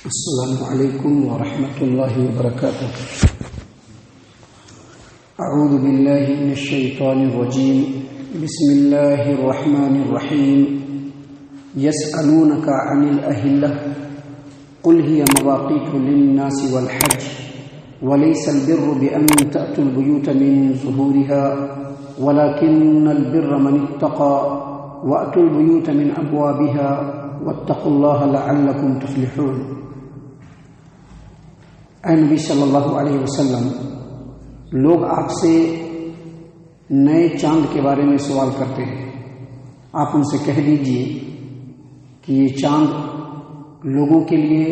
السلام علیکم ورحمۃ اللہ وبرکاتہ۔ اعوذ باللہ من الشیطان الرجیم، بسم اللہ الرحمن الرحیم۔ یسألونک عن الأہلة قل هي مواقیت للناس والحج وليس البر بأن تأتوا البيوت من ظهورها ولكن البر من اتقى وأتوا البيوت من أبوابها واتقوا الله لعلكم تفلحون۔ اے نبی صلی اللہ علیہ وسلم، لوگ آپ سے نئے چاند کے بارے میں سوال کرتے ہیں، آپ ان سے کہہ دیجئے کہ یہ چاند لوگوں کے لیے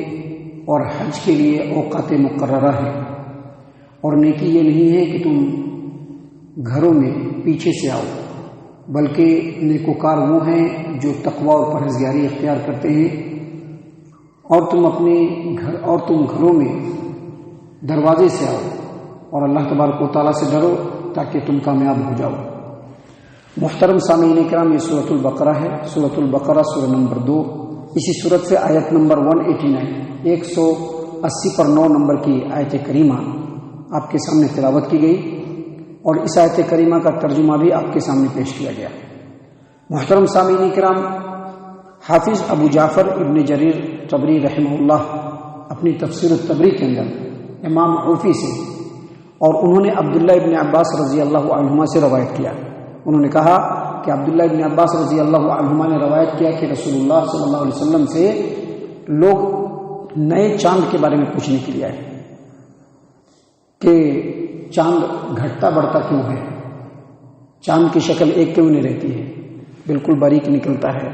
اور حج کے لیے اوقات مقررہ ہے، اور نیکی یہ نہیں ہے کہ تم گھروں میں پیچھے سے آؤ، بلکہ نیکوکار وہ ہیں جو تقوی اور پرہیزگاری اختیار کرتے ہیں، اور تم گھروں میں دروازے سے آؤ اور اللہ تبارک و تعالیٰ سے ڈرو تاکہ تم کامیاب ہو جاؤ۔ محترم سامعین کرام، یہ سورۃ البقرہ ہے، سورۃ البقرہ سورہ نمبر 2۔ اسی سورت سے آیت نمبر 189 180 پر 9 نمبر کی آیت کریمہ آپ کے سامنے تلاوت کی گئی، اور اس آیت کریمہ کا ترجمہ بھی آپ کے سامنے پیش کیا گیا۔ محترم سامعین کرام، حافظ ابو جعفر ابن جریر طبری رحمہ اللہ اپنی تفسیر الطبری کے اندر امام عوفی سے، اور انہوں نے عبداللہ ابن عباس رضی اللہ عنہما سے روایت کیا، انہوں نے کہا کہ عبداللہ ابن عباس رضی اللہ عنہما نے روایت کیا کہ رسول اللہ صلی اللہ علیہ وسلم سے لوگ نئے چاند کے بارے میں پوچھنے کے لیے آئے کہ چاند گھٹتا بڑھتا کیوں ہے، چاند کی شکل ایک کیوں نہیں رہتی ہے، بالکل باریک نکلتا ہے،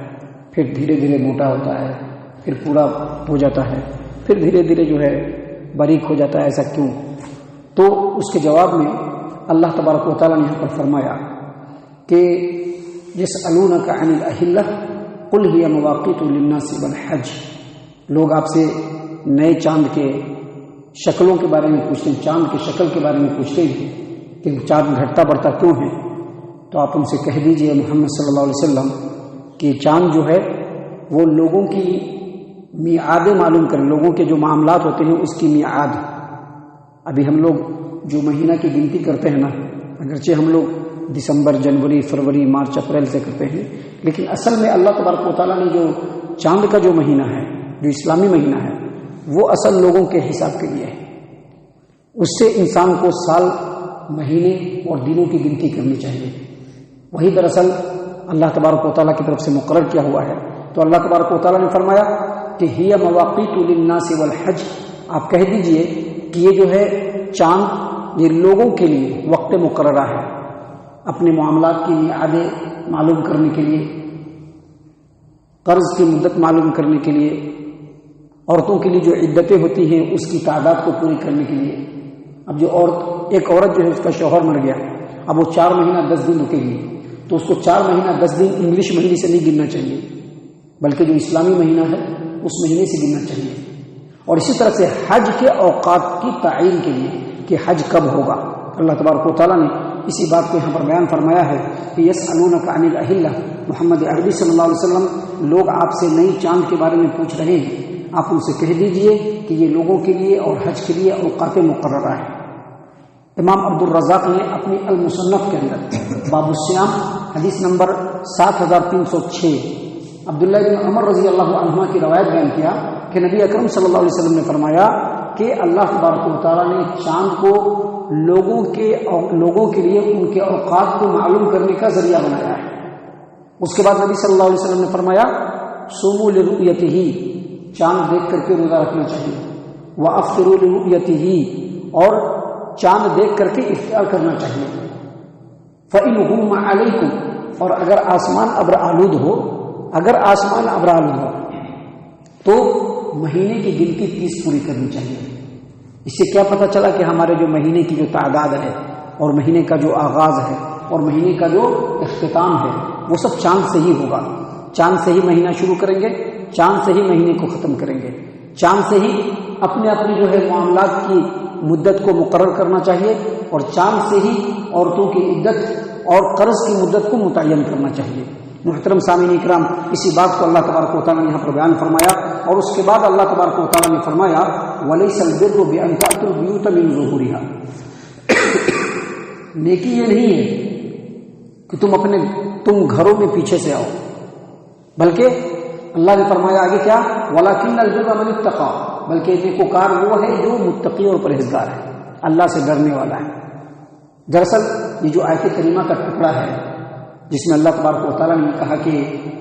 پھر دھیرے دھیرے موٹا ہوتا ہے، پھر پورا ہو جاتا ہے، پھر دھیرے دھیرے جو ہے باریک ہو جاتا ہے، ایسا کیوں؟ تو اس کے جواب میں اللہ تبارک و تعالیٰ نے یہاں پر فرمایا کہ یسألونک عن الأہلة قل هی مواقیت للناس والحج، لوگ آپ سے نئے چاند کے شکلوں کے بارے میں پوچھتے ہیں، چاند کے شکل کے بارے میں پوچھتے ہیں کہ چاند گھٹتا بڑھتا کیوں ہے، تو آپ ان سے کہہ دیجئے محمد صلی اللہ علیہ وسلم کہ چاند جو ہے وہ لوگوں کی میعادیں معلوم کریں، لوگوں کے جو معاملات ہوتے ہیں اس کی میعاد۔ ابھی ہم لوگ جو مہینہ کی گنتی کرتے ہیں نا، اگرچہ ہم لوگ دسمبر، جنوری، فروری، مارچ، اپریل سے کرتے ہیں، لیکن اصل میں اللہ تبارک و تعالیٰ نے جو چاند کا جو مہینہ ہے، جو اسلامی مہینہ ہے، وہ اصل لوگوں کے حساب کے لیے ہے، اس سے انسان کو سال، مہینے اور دنوں کی گنتی کرنی چاہیے، وہی دراصل اللہ تبارک و تعالیٰ کی طرف سے مقرر کیا ہوا ہے۔ تو اللہ تبارک و تعالیٰ نے فرمایا کہ ہی مواقیت للناس والحج، آپ کہہ دیجئے کہ یہ جو ہے چاند یہ لوگوں کے لیے وقت مقررہ ہے، اپنے معاملات کی میعادیں معلوم کرنے کے لیے، قرض کی مدت معلوم کرنے کے لیے، عورتوں کے لیے جو عدتیں ہوتی ہیں اس کی تعداد کو پوری کرنے کے لیے۔ اب جو ایک عورت جو ہے اس کا شوہر مر گیا، اب وہ 4 مہینہ 10 دن رکے گی، تو اس کو 4 مہینہ 10 دن انگلش مہینے سے نہیں گننا چاہیے، بلکہ جو اسلامی مہینہ ہے اس مہینے سے گننا چاہیے۔ اور اسی طرح سے حج کے اوقات کی تعین کے لیے کہ حج کب ہوگا، اللہ تبارک و تعالیٰ نے اسی بات کو یہاں پر بیان فرمایا ہے کہ یسألونک عن الأہلة، محمد عربی صلی اللہ علیہ وسلم، لوگ آپ سے نئی چاند کے بارے میں پوچھ رہے ہیں، آپ ان سے کہہ دیجئے کہ یہ لوگوں کے لیے اور حج کے لیے اوقات مقررہ ہے۔ امام عبد الرزاق نے اپنی المصنف کے اندر باب الصیام حدیث نمبر 7306 عبداللہ بن عمر رضی اللہ عنہما کی روایت بیان کیا کہ نبی اکرم صلی اللہ علیہ وسلم نے فرمایا کہ اللہ تبارک و تعالیٰ نے چاند کو لوگوں کے لیے ان کے اوقات کو معلوم کرنے کا ذریعہ بنایا ہے۔ اس کے بعد نبی صلی اللہ علیہ وسلم نے فرمایا صوموا لرؤیتہ، چاند دیکھ کر کے روزہ رکھنا چاہیے، وافطروا لرؤیتہ، اور چاند دیکھ کر کے افطار کرنا چاہیے، فإن غم علیکم، اور اگر آسمان ابر آلود ہو تو مہینے کی گنتی 30 پوری کرنی چاہیے۔ اس سے کیا پتہ چلا کہ ہمارے جو مہینے کی جو تعداد ہے، اور مہینے کا جو آغاز ہے، اور مہینے کا جو اختتام ہے، وہ سب چاند سے ہی ہوگا۔ چاند سے ہی مہینہ شروع کریں گے، چاند سے ہی مہینے کو ختم کریں گے، چاند سے ہی اپنی جو ہے معاملات کی مدت کو مقرر کرنا چاہیے، اور چاند سے ہی عورتوں کی عدت اور قرض کی مدت کو متعین کرنا چاہیے۔ محترم سامعین کرام، اسی بات کو اللہ تبارک و تعالیٰ نے یہاں پر بیان فرمایا اور اس کے بعد اللہ تبارک و تعالیٰ نے فرمایا وَلَيْسَ الْبِرُّ بِأَن تَأْتُوا الْبُيُوتَ مِن ظُهُورِهَا، نیکی یہ نہیں ہے کہ تم گھروں میں پیچھے سے آؤ، بلکہ اللہ نے فرمایا آگے کیا وَلَكِنَّ الْبِرَّ مَنِ اتَّقَىٰ، بلکہ نیکوکار وہ ہے جو متقی اور پرہیزگار ہے، اللہ سے ڈرنے والا ہے۔ دراصل یہ جو آیت کریمہ کا ٹکڑا ہے جس میں اللہ تبارک و تعالیٰ نے کہا کہ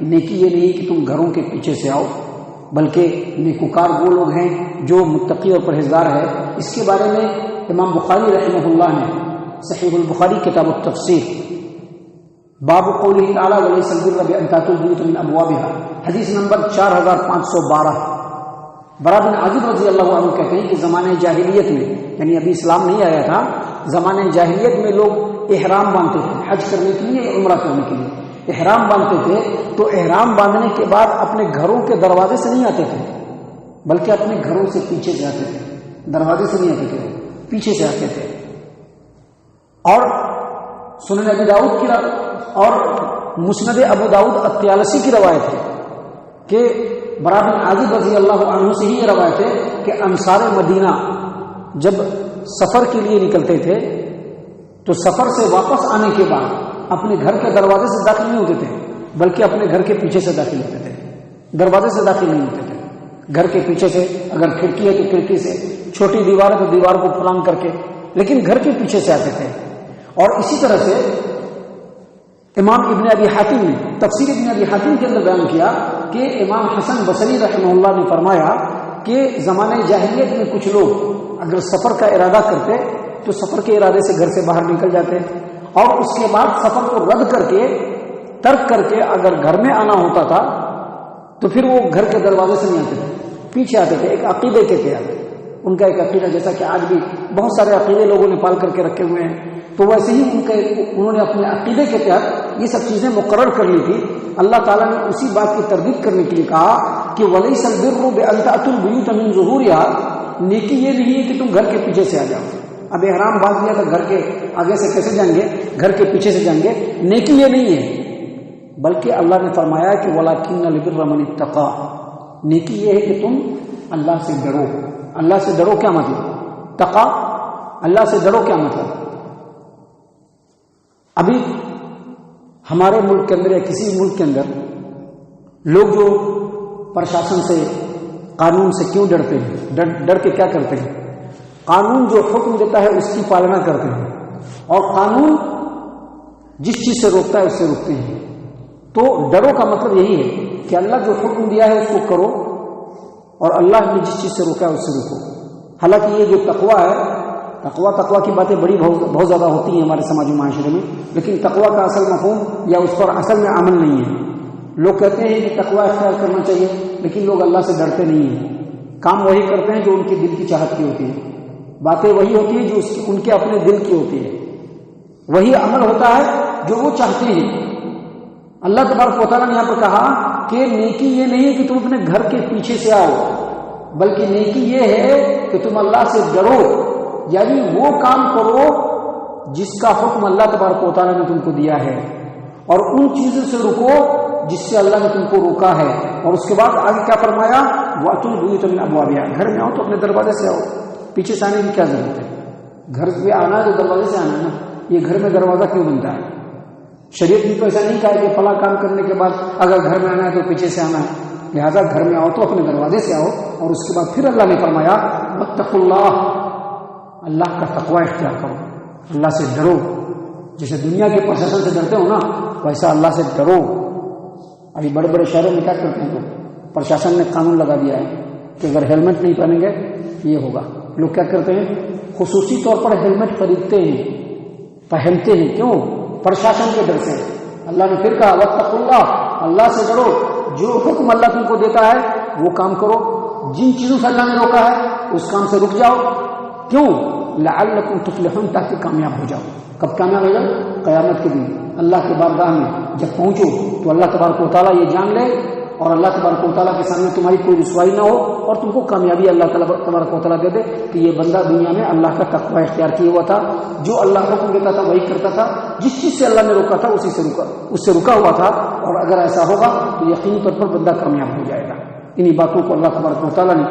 نیکی یہ نہیں کہ تم گھروں کے پیچھے سے آؤ بلکہ نیکوکار وہ لوگ ہیں جو متقی اور پرہیزگار ہے، اس کے بارے میں امام بخاری رحمہ اللہ نے صحیح البخاری کتاب التفسیر باب قوله تعالی ولیس البر بان تاتوا البیوت من ابوابها حدیث نمبر 4512 برا بن عازب رضی اللہ عنہ کہتے ہیں کہ زمانے جاہلیت میں، یعنی ابھی اسلام نہیں آیا تھا، زمانے جاہلیت میں لوگ احرام باندھتے تھے حج کرنے کے لیے، عمرہ کرنے کے لیے احرام باندھتے تھے، تو احرام باندھنے کے بعد اپنے گھروں کے دروازے سے نہیں آتے تھے بلکہ اپنے گھروں سے پیچھے سے آتے تھے، دروازے سے نہیں آتے تھے، پیچھے سے آتے تھے۔ اور سنن ابی داؤد کی اور مسند ابو داؤد الطیالسی کی روایت ہے کہ برا بن عازب رضی اللہ عنہ سے ہی یہ روایت ہے کہ انصار مدینہ جب سفر کے لیے نکلتے تھے تو سفر سے واپس آنے کے بعد اپنے گھر کے دروازے سے داخل نہیں ہوتے تھے بلکہ اپنے گھر کے پیچھے سے داخل ہوتے تھے، دروازے سے داخل نہیں ہوتے تھے، گھر کے پیچھے سے، اگر کھڑکی ہے تو کھڑکی سے، چھوٹی دیوار ہے تو دیوار کو پھلانگ کر کے، لیکن گھر کے پیچھے سے آتے تھے۔ اور اسی طرح سے امام ابن ابی حاتم نے تفسیر ابن ابی حاتم کے اندر بیان کیا کہ امام حسن بصری رحمہ اللہ نے فرمایا کہ زمانے جاہلیت میں کچھ لوگ اگر سفر کا ارادہ کرتے تو سفر کے ارادے سے گھر سے باہر نکل جاتے اور اس کے بعد سفر کو رد کر کے ترک کر کے اگر گھر میں آنا ہوتا تھا تو پھر وہ گھر کے دروازے سے نہیں آتے تھے، پیچھے آتے تھے، ایک عقیدے کے تحت، ان کا ایک عقیدہ جیسا کہ آج بھی بہت سارے عقیدے لوگوں نے پال کر کے رکھے ہوئے ہیں، تو ویسے ہی انہوں نے اپنے عقیدے کے تحت یہ سب چیزیں مقرر کر لی تھی۔ اللہ تعالیٰ نے اسی بات کی تردید کرنے کے لیے کہا کہ وَلَيْسَ الْبِرُّ بِأَن تَأْتُوا الْبُيُوتَ مِن ظُهُورِهَا، نیکی یہ نہیں ہے کہ تم گھر کے پیچھے سے آ جاؤ، اب احرام باندھ لیا تو گھر کے آگے سے کیسے جائیں گے، گھر کے پیچھے سے جائیں گے، نیکی یہ نہیں ہے، بلکہ اللہ نے فرمایا کہ وَلَكِنَّ الْبِرَّ مَنِ اتَّقَىٰ، نیکی یہ ہے کہ تم اللہ سے ڈرو۔ اللہ سے ڈرو کیا مطلب؟ تقا، اللہ سے ڈرو کیا مطلب؟ ابھی ہمارے ملک کے اندر یا کسی ملک کے اندر لوگ جو پرشاسن سے، قانون سے کیوں ڈرتے ہیں؟ ڈر کے کیا کرتے ہیں؟ قانون جو حکم دیتا ہے اس کی پالنا کرتے ہیں، اور قانون جس چیز سے روکتا ہے اس سے روکتے ہیں۔ تو ڈرو کا مطلب یہی ہے کہ اللہ جو حکم دیا ہے اس کو کرو اور اللہ نے جس چیز سے روکا ہے اس سے روکو۔ حالانکہ یہ جو تقویٰ ہے، تقویٰ کی باتیں بڑی بہت زیادہ ہوتی ہیں ہمارے سماجی معاشرے میں، لیکن تقویٰ کا اصل مفہوم یا اس پر اصل میں عمل نہیں ہے۔ لوگ کہتے ہیں کہ تقویٰ اختیار کرنا چاہیے، لیکن لوگ اللہ سے ڈرتے نہیں ہیں، کام وہی کرتے ہیں جو ان کے دل کی چاہت کی ہوتی ہے، باتیں وہی ہوتی ہیں جو ان کے اپنے دل کی ہوتی ہے، وہی عمل ہوتا ہے جو وہ چاہتے ہیں۔ اللہ تبارک و تعالیٰ نے یہاں پر کہا کہ نیکی یہ نہیں ہے کہ تم اپنے گھر کے پیچھے سے آؤ، بلکہ نیکی یہ ہے کہ تم اللہ سے ڈرو، یعنی وہ کام کرو جس کا حکم اللہ تبارک و تعالیٰ نے تم کو دیا ہے، اور ان چیزوں سے رکو جس سے اللہ نے تم کو روکا ہے۔ اور اس کے بعد آگے کیا فرمایا؟ وَأْتُوا الْبُيُوتَ مِنْ أَبْوَابِهَا، گھر میں آؤ تو اپنے دروازے سے آؤ، پیچھے سے آنے کی کیا ضرورت ہے؟ گھر میں آنا ہے تو دروازے سے آنا ہے نا، یہ گھر میں دروازہ کیوں بنتا ہے؟ شریعت نے تو ایسا نہیں کہا کہ فلاں کام کرنے کے بعد اگر گھر میں آنا ہے تو پیچھے سے آنا ہے، لہٰذا گھر میں آؤ تو اپنے دروازے سے آؤ۔ اور اس کے بعد پھر اللہ نے فرمایا وَاتَّقُوا اللَّهَ، اللہ کا تقوی اختیار کرو، اللہ سے ڈرو، جیسے دنیا کے پرشاسن سے ڈرتے ہو نا ویسا اللہ سے ڈرو۔ ابھی بڑے بڑے شہروں میں کیا کرتے ہیں لوگ؟ پرشاسن نے قانون لگا دیا ہے کہ اگر ہیلمٹ نہیں پہنیں گے یہ ہوگا۔ لوگ کیا کرتے ہیں؟ خصوصی طور پر ہیلمٹ خریدتے ہیں، پہنتے ہیں، کیوں؟ پرشاسن کے ڈر سے۔ اللہ نے پھر کہا واتقوا اللہ، اللہ سے ڈرو، جو حکم اللہ تم کو دیتا ہے وہ کام کرو، جن چیزوں سے اللہ نے روکا ہے اس کام سے رک جاؤ۔ کیوں؟ لعلکم تفلحون، تاکہ کامیاب ہو جاؤ۔ کب کامیاب ہو جاؤ؟ قیامت کے دن اللہ کے بارگاہ میں جب پہنچو تو اللہ تبارک و تعالیٰ یہ جان لے اور اللہ تبارک و تعالیٰ کے سامنے تمہاری کوئی رسوائی نہ ہو اور تم کو کامیابی اللہ تبارک و تعالیٰ دے دے کہ یہ بندہ دنیا میں اللہ کا تقوی اختیار کیا ہوا تھا، جو اللہ حکم دیتا تھا وہی کرتا تھا، جس چیز سے اللہ نے روکا تھا اس سے رکا ہوا تھا۔ اور اگر ایسا ہوگا تو یقینی طور پر بندہ کامیاب ہو جائے گا۔ انہی باتوں کو اللہ تبارک و تعالیٰ نے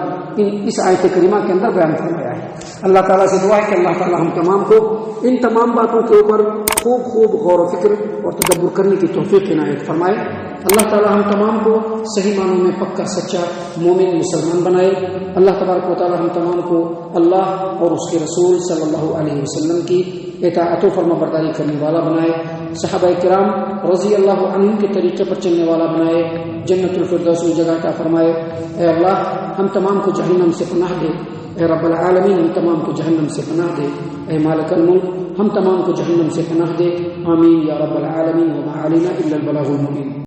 اس آیت کریمہ کے اندر بیان فرمایا ہے۔ اللہ تعالیٰ سے دعا ہے کہ اللہ تعالیٰ ہم تمام کو ان تمام باتوں کے اوپر خوب غور و فکر اور تدبر کرنے کی توفیق عنایت فرمائے۔ اللہ تعالیٰ ہم تمام کو صحیح معنوں میں پکا سچا مومن مسلمان بنائے۔ اللہ تبارک و تعالیٰ ہم تمام کو اللہ اور اس کے رسول صلی اللہ علیہ وسلم کی اطاعت و فرما برداری کرنے والا بنائے، صحابہ کرام رضی اللہ عنہم کے طریقے پر چلنے والا بنائے، جنت الفردوس کی جگہ عطا فرمائے۔ اے اللہ ہم تمام کو جہنم سے پناہ دے، اے رب العالمین ہم تمام کو جہنم سے پناہ دے، اے مالک الملک ہم تمام کو جہنم سے پناہ دے، آمین یا رب العالمین، وما علینا الا البلاغ المبین۔